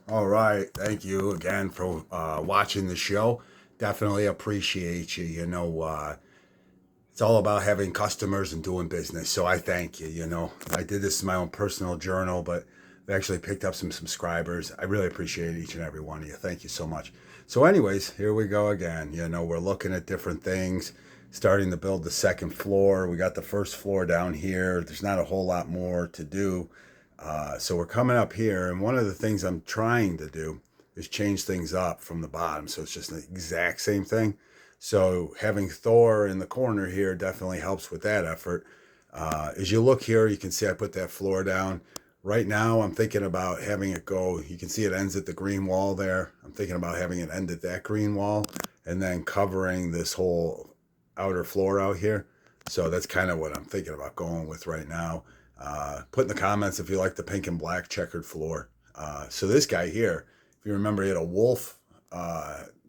All right. Thank you again for watching the show. Definitely appreciate you. It's all about having customers and doing business. So I thank you. I did this in my own personal journal, but I've actually picked up some subscribers. I really appreciate each and every one of you. Thank you so much. So, anyways, here we go again. We're looking at different things, starting to build the second floor. We got the first floor down here. There's not a whole lot more to do. So we're coming up here, and one of the things I'm trying to do is change things up from the bottom, so it's just the exact same thing. So having Thor in the corner here definitely helps with that effort. As you look here, you can see I put that floor down. Right now, I'm thinking about having it go. You can see it ends at the green wall there. I'm thinking about having it end at that green wall and then covering this whole outer floor out here. So that's kind of what I'm thinking about going with right now. Put in the comments if you like the pink and black checkered floor. So this guy here, if you remember, he had a wolf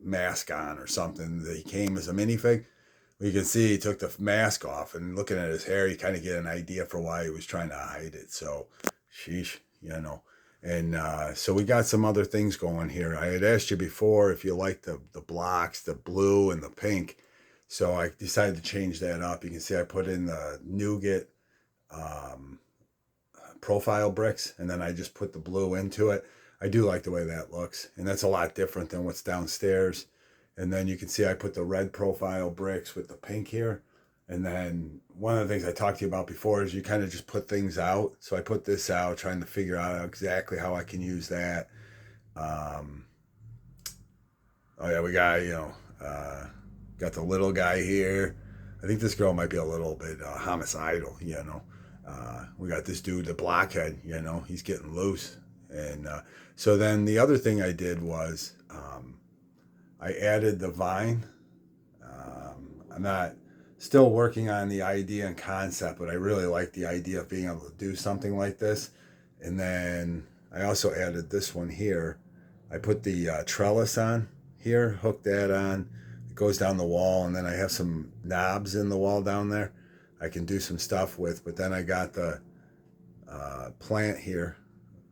mask on or something that he came as a minifig. You can see he took the mask off, and looking at his hair, you kind of get an idea for why he was trying to hide it. So, sheesh. And so we got some other things going here. I had asked you before if you like the blocks, the blue and the pink. So I decided to change that up. You can see I put in the nougat um, profile bricks, and then I just put the blue into it. I do like the way that looks, and that's a lot different than what's downstairs. And then you can see I put the red profile bricks with the pink here. And then one of the things I talked to you about before is you kind of just put things out. So I put this out, trying to figure out exactly how I can use that. Um, oh yeah, we got got the little guy here. I think this girl might be a little bit homicidal. We got this dude, the blockhead. He's getting loose. And so then the other thing I did was I added the vine. I'm not still working on the idea and concept, but I really like the idea of being able to do something like this. And then I also added this one here. I put the trellis on here, hooked that on. It goes down the wall, and then I have some knobs in the wall down there I can do some stuff with. But then I got the plant here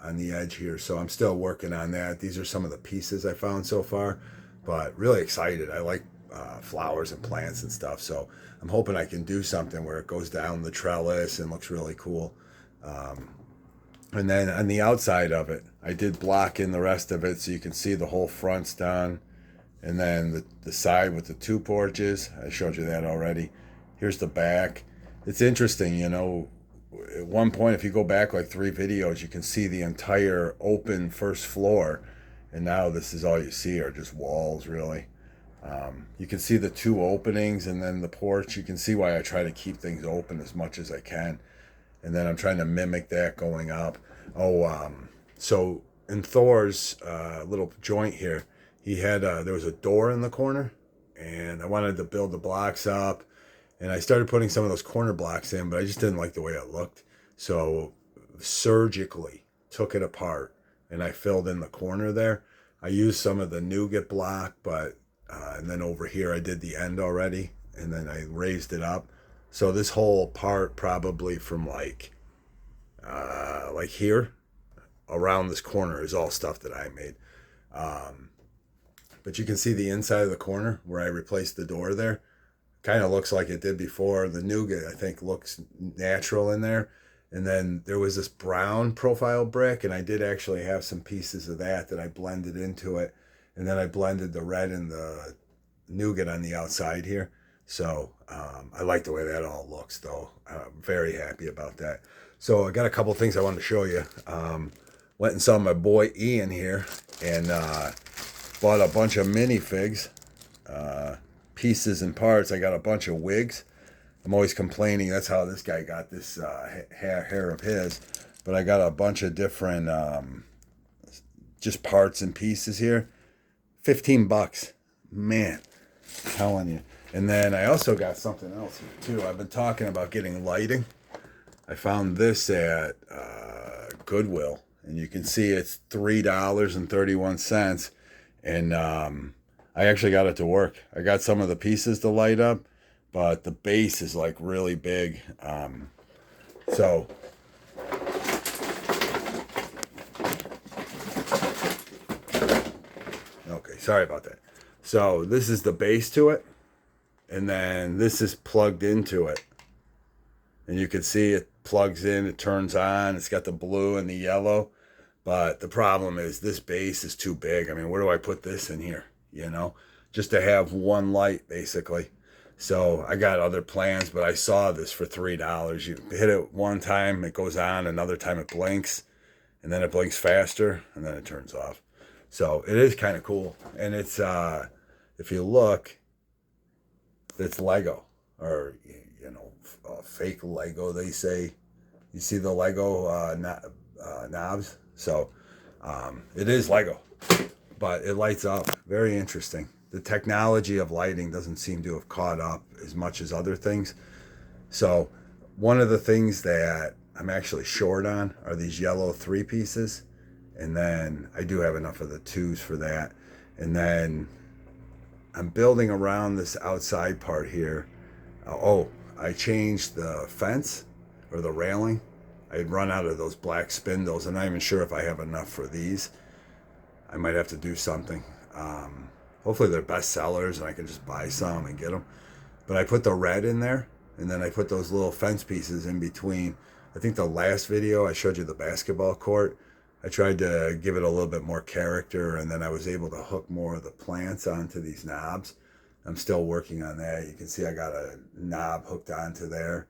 on the edge here. So I'm still working on that. These are some of the pieces I found so far, but really excited. I like flowers and plants and stuff. So I'm hoping I can do something where it goes down the trellis and looks really cool. Um, and then on the outside of it, I did block in the rest of it so you can see the whole front's done. And then the side with the two porches, I showed you that already. Here's the back. It's interesting, at one point, if you go back like 3 videos, you can see the entire open first floor. And now this is all you see are just walls, really. You can see the two openings and then the porch. You can see why I try to keep things open as much as I can. And then I'm trying to mimic that going up. So in Thor's little joint here, he had there was a door in the corner, and I wanted to build the blocks up, and I started putting some of those corner blocks in, but I just didn't like the way it looked. So surgically took it apart, and I filled in the corner there. I used some of the nougat block, but and then over here I did the end already, and then I raised it up. So this whole part, probably from like here around this corner, is all stuff that I made. Um, but you can see the inside of the corner where I replaced the door there. Kind of looks like it did before. The nougat, I think, looks natural in there. And then there was this brown profile brick, and I did actually have some pieces of that I blended into it. And then I blended the red and the nougat on the outside here. So I like the way that all looks, though. I'm very happy about that. So I got a couple things I wanted to show you. Went and saw my boy Ian here, and bought a bunch of minifigs, pieces and parts. I got a bunch of wigs. I'm always complaining that's how this guy got this hair of his. But I got a bunch of different just parts and pieces here. $15. Man, I'm telling you. And then I also got something else here too. I've been talking about getting lighting. I found this at Goodwill, and you can see it's $3.31. And I actually got it to work. I got some of the pieces to light up, but the base is like really big. So Sorry about that. So this is the base to it, and then this is plugged into it. And you can see it plugs in, it turns on, it's got the blue and the yellow. But the problem is this base is too big. I mean, where do I put this in here? You know, just to have one light basically. So I got other plans, but I saw this for $3. You hit it one time, it goes on, another time it blinks, and then it blinks faster, and then it turns off. So it is kind of cool. And it's, if you look, it's Lego, or, you know, fake Lego, they say. You see the Lego knobs? So it is Lego, but it lights up. Very interesting. The technology of lighting doesn't seem to have caught up as much as other things. So one of the things that I'm actually short on are these yellow 3-pieces. And then I do have enough of the 2s for that. And then I'm building around this outside part here. I changed the fence or the railing. I had run out of those black spindles. I'm not even sure if I have enough for these. I might have to do something. Hopefully they're best sellers and I can just buy some and get them. But I put the red in there, and then I put those little fence pieces in between. I think the last video I showed you the basketball court. I tried to give it a little bit more character, and then I was able to hook more of the plants onto these knobs. I'm still working on that. You can see I got a knob hooked onto there,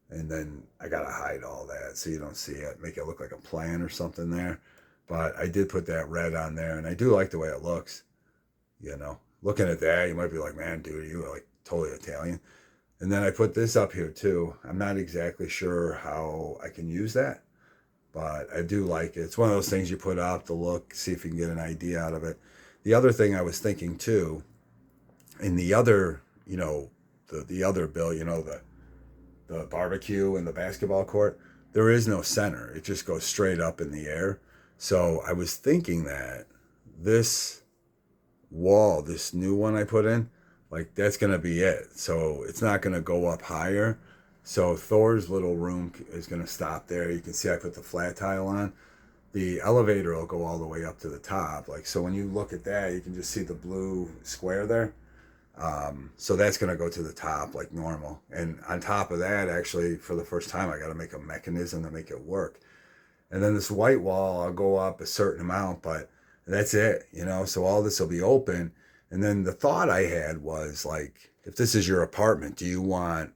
and then I got to hide all that so you don't see it, make it look like a plant or something there. But I did put that red on there, and I do like the way it looks. You know, looking at that, you might be like, man, dude, you are like totally Italian. And then I put this up here too. I'm not exactly sure how I can use that, but I do like it. It's one of those things you put up to look, see if you can get an idea out of it. The other thing I was thinking too, in the other, you know, the other bill, you know, the barbecue and the basketball court, there is no center. It just goes straight up in the air. So I was thinking that this wall, this new one I put in, like that's going to be it. So it's not going to go up higher. So Thor's little room is going to stop there. You can see I put the flat tile on. The elevator will go all the way up to the top. Like, so when you look at that, you can just see the blue square there. So that's going to go to the top like normal. And on top of that, actually, for the first time, I got to make a mechanism to make it work. And then this white wall, I'll go up a certain amount, but that's it, you know? So all this will be open. And then the thought I had was like, if this is your apartment, do you want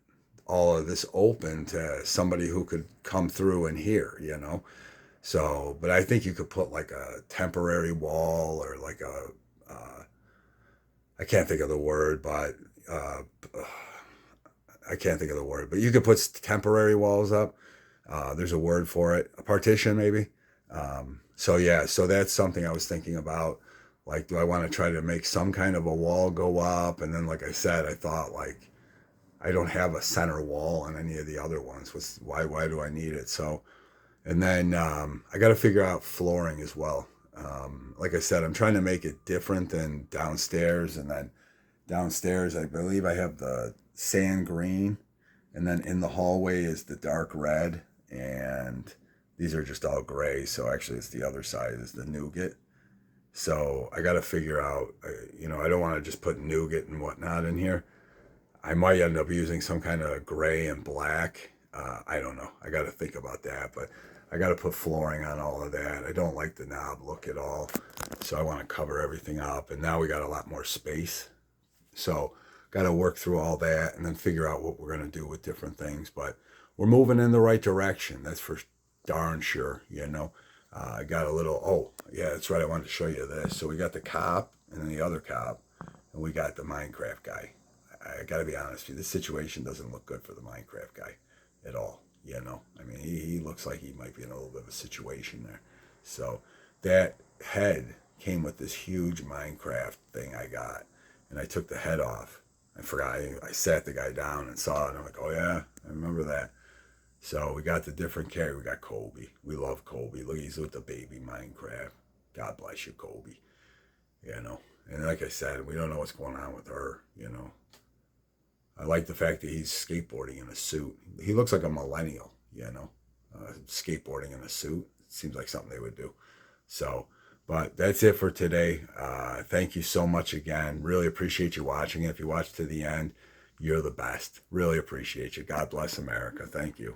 all of this open to somebody who could come through and hear, you know? So, but I think you could put like a temporary wall or like a, I can't think of the word, but I can't think of the word, but you could put temporary walls up. There's a word for it, a partition maybe. So yeah, so that's something I was thinking about. Like, do I want to try to make some kind of a wall go up? And then, like I said, I thought like, I don't have a center wall on any of the other ones. Why do I need it? So, and then I got to figure out flooring as well. Like I said, I'm trying to make it different than downstairs. And then downstairs, I believe I have the sand green. And then in the hallway is the dark red. And these are just all gray. So actually it's the other side is the nougat. So I got to figure out, you know, I don't want to just put nougat and whatnot in here. I might end up using some kind of gray and black. I don't know. I got to think about that, but I got to put flooring on all of that. I don't like the knob look at all. So I want to cover everything up. And now we got a lot more space. So got to work through all that and then figure out what we're going to do with different things. But we're moving in the right direction. That's for darn sure, you know. I got a little, oh, yeah, that's right. I wanted to show you this. So we got the cop and then the other cop, and we got the Minecraft guy. I got to be honest with you, this situation doesn't look good for the Minecraft guy at all, you know. I mean, he looks like he might be in a little bit of a situation there. So that head came with this huge Minecraft thing I got, and I took the head off. I forgot, I sat the guy down and saw it, and I'm like, oh yeah, I remember that. So we got the different character. We got Kobe. We love Kobe. Look, he's with the baby Minecraft. God bless you, Kobe. You know, and like I said, we don't know what's going on with her, you know. I like the fact that he's skateboarding in a suit. He looks like a millennial, you know, skateboarding in a suit. It seems like something they would do. So, But that's it for today. Thank you so much again. Really appreciate you watching. If you watched to the end, you're the best. Really appreciate you. God bless America. Thank you.